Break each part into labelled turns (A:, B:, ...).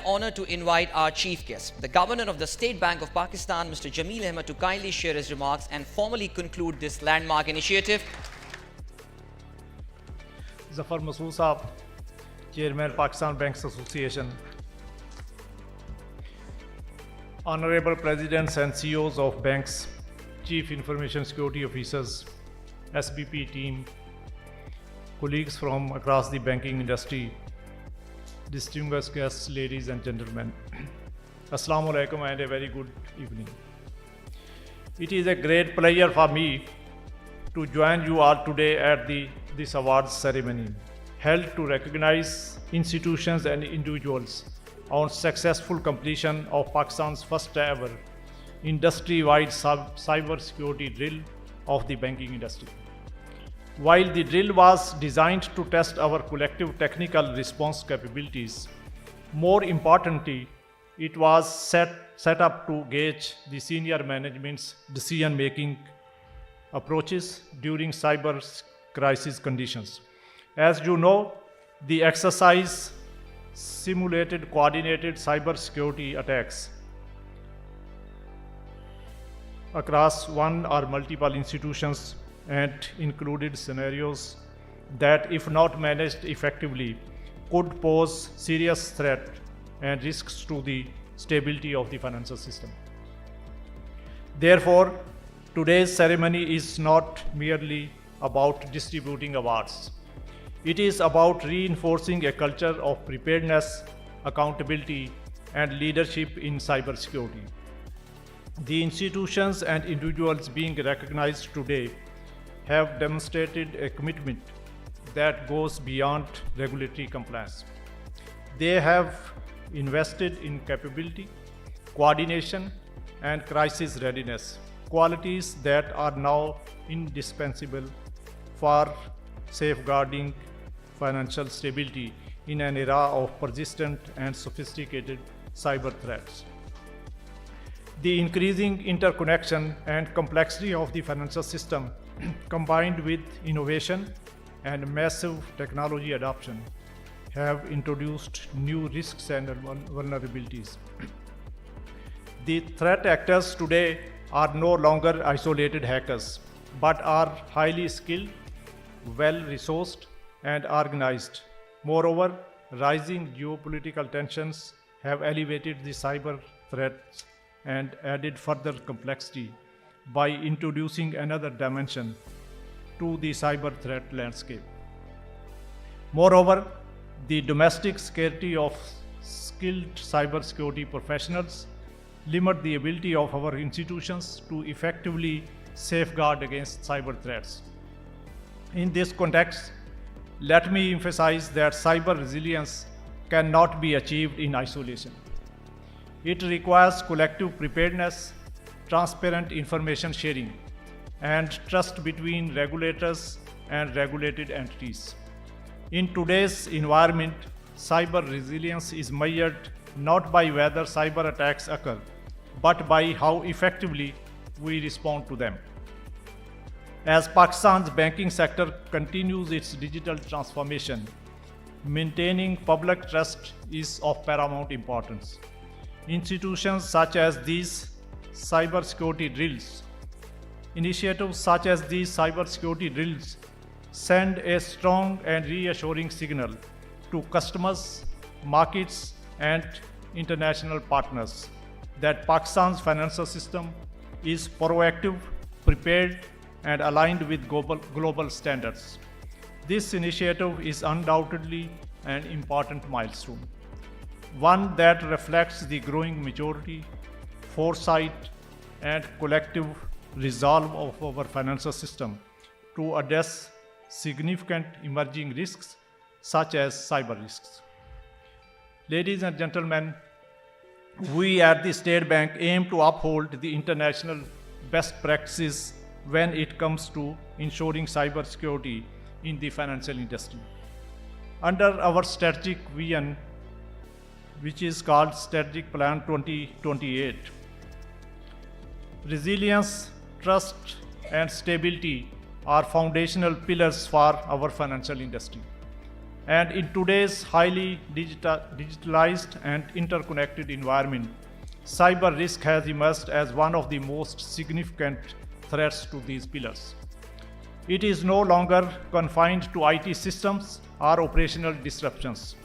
A: my honor to invite our chief guest, the Governor of the State Bank of Pakistan, Mr. Jameel Ahmad, to kindly share his remarks and formally conclude this landmark initiative.
B: Zafar Masood Saab, Chairman, Pakistan Banks Association, Honorable Presidents and CEOs of banks, Chief Information Security Officers, SBP team, colleagues from across the banking industry, distinguished guests, ladies and gentlemen. Assalamu alaikum and a very good evening. It is a great pleasure for me to join you all today at this awards ceremony held to recognize institutions and individuals on successful completion of Pakistan's first ever industry-wide cyber security drill of the banking industry. While the drill was designed to test our collective technical response capabilities, more importantly, it was set up to gauge the senior management's decision-making approaches during cyber crisis conditions. As you know, the exercise simulated coordinated cyber security attacks across one or multiple institutions and included scenarios that, if not managed effectively, could pose serious threat and risks to the stability of the financial system. Therefore, today's ceremony is not merely about distributing awards. It is about reinforcing a culture of preparedness, accountability, and leadership in cybersecurity. The institutions and individuals being recognized today have demonstrated a commitment that goes beyond regulatory compliance. They have invested in capability, coordination, and crisis readiness, qualities that are now indispensable for safeguarding financial stability in an era of persistent and sophisticated cyber threats. The increasing interconnection and complexity of the financial system, combined with innovation and massive technology adoption, have introduced new risks and vulnerabilities. The threat actors today are no longer isolated hackers, but are highly skilled, well-resourced, and organized. Moreover, rising geopolitical tensions have elevated the cyber threats and added further complexity by introducing another dimension to the cyber threat landscape. Moreover, the domestic scarcity of skilled cybersecurity professionals limit the ability of our institutions to effectively safeguard against cyber threats. In this context, let me emphasize that cyber resilience cannot be achieved in isolation. It requires collective preparedness, transparent information sharing, and trust between regulators and regulated entities. In today's environment, cyber resilience is measured not by whether cyber attacks occur, but by how effectively we respond to them. As Pakistan's banking sector continues its digital transformation, maintaining public trust is of paramount importance. Initiatives such as these cybersecurity drills send a strong and reassuring signal to customers, markets, and international partners that Pakistan's financial system is proactive, prepared, and aligned with global standards. This initiative is undoubtedly an important milestone, one that reflects the growing maturity, foresight, and collective resolve of our financial system to address significant emerging risks such as cyber risks. Ladies and gentlemen, we at the State Bank aim to uphold the international best practices when it comes to ensuring cyber security in the financial industry. Under our strategic vision, which is called Strategic Plan 2028, resilience, trust, and stability are foundational pillars for our financial industry. And in today's highly digitalized and interconnected environment, cyber risk has emerged as one of the most significant threats to these pillars. It is no longer confined to IT systems or operational disruptions.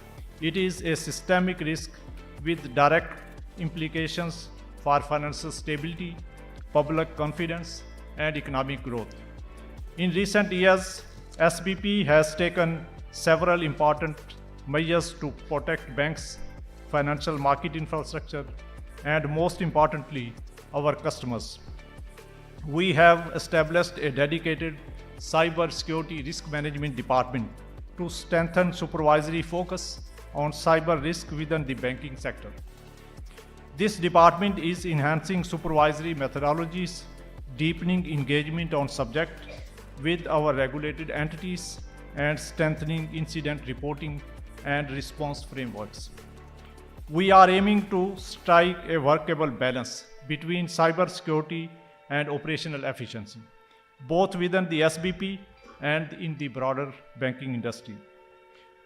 B: It is a systemic risk with direct implications for financial stability, public confidence, and economic growth. In recent years, SBP has taken several important measures to protect banks, financial market infrastructure, and most importantly, our customers. We have established a dedicated cyber security risk management department to strengthen supervisory focus on cyber risk within the banking sector. This department is enhancing supervisory methodologies, deepening engagement on subject with our regulated entities, and strengthening incident reporting and response frameworks. We are aiming to strike a workable balance between cyber security and operational efficiency, both within the SBP and in the broader banking industry,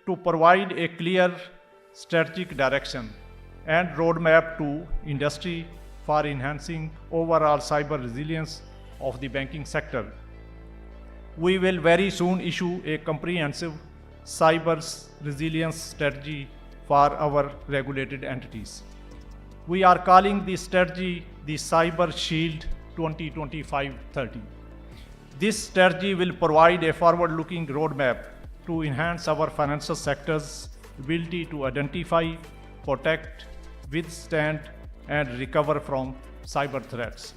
B: to provide a clear strategic direction and roadmap to industry for enhancing overall cyber resilience of the banking sector. We will very soon issue a comprehensive cyber resilience strategy for our regulated entities. We are calling this strategy the Cyber Shield 2025-30. This strategy will provide a forward-looking roadmap to enhance our financial sector's ability to identify, protect, withstand, and recover from cyber threats.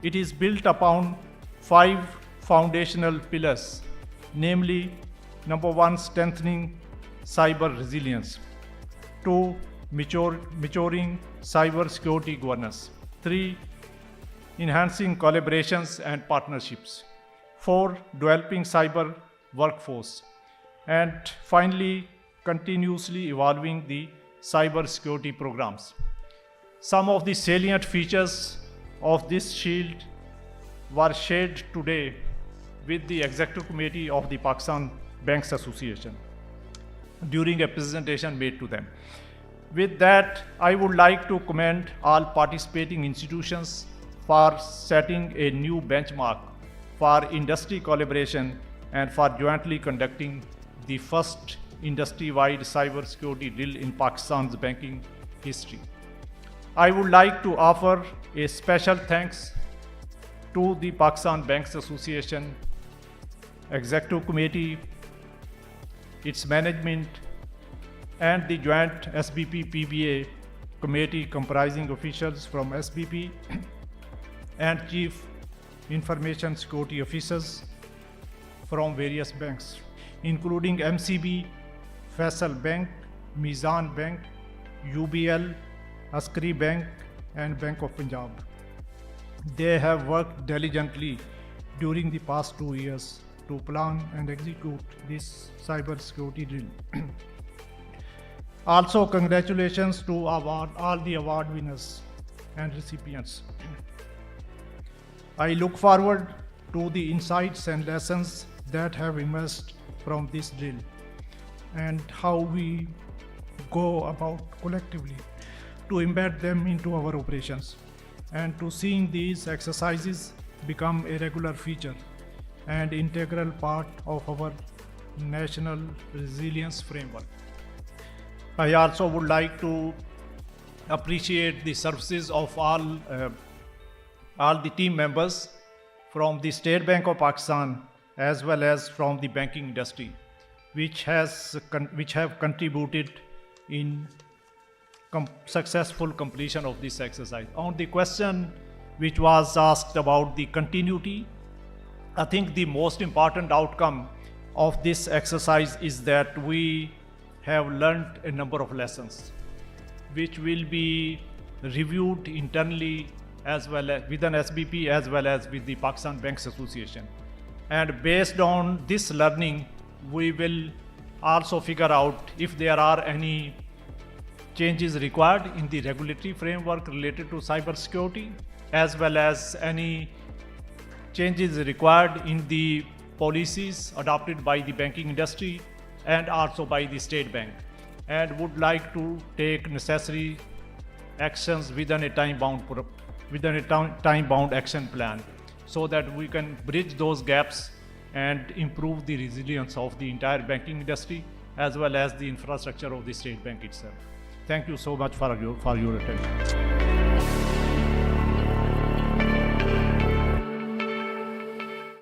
B: It is built upon 5 foundational pillars, namely, number 1, strengthening cyber resilience; 2, maturing cyber security governance; 3, enhancing collaborations and partnerships; 4, developing cyber workforce; and finally, continuously evolving the cyber security programs. Some of the salient features of this shield were shared today with the Executive Committee of the Pakistan Banks Association during a presentation made to them. With that, I would like to commend all participating institutions for setting a new benchmark for industry collaboration and for jointly conducting the first industry-wide cyber security drill in Pakistan's banking history. I would like to offer a special thanks to the Pakistan Banks Association Executive Committee, its management, and the joint SBP PBA committee comprising officials from SBP and Chief Information Security Officers from various banks, including MCB, Faisal Bank, Mizan Bank, UBL, Askari Bank, and Bank of Punjab. They have worked diligently during the past 2 years to plan and execute this cyber security drill. Also, congratulations to all the award winners and recipients. I look forward to the insights and lessons that have emerged from this drill and how we go about collectively to embed them into our operations, and to seeing these exercises become a regular feature and integral part of our national resilience framework. I also would like to appreciate the services of all the team members from the State Bank of Pakistan as well as from the banking industry, which have contributed in successful completion of this exercise. On the question which was asked about the continuity, I think the most important outcome of this exercise is that we have learned a number of lessons which will be reviewed internally as well as within SBP as well as with the Pakistan Banks Association. And based on this learning, we will also figure out if there are any changes required in the regulatory framework related to cyber security, as well as any changes required in the policies adopted by the banking industry and also by the State Bank, and would like to take necessary actions within a time-bound action plan, so that we can bridge those gaps and improve the resilience of the entire banking industry as well as the infrastructure of the State Bank itself. Thank you so much for your attention.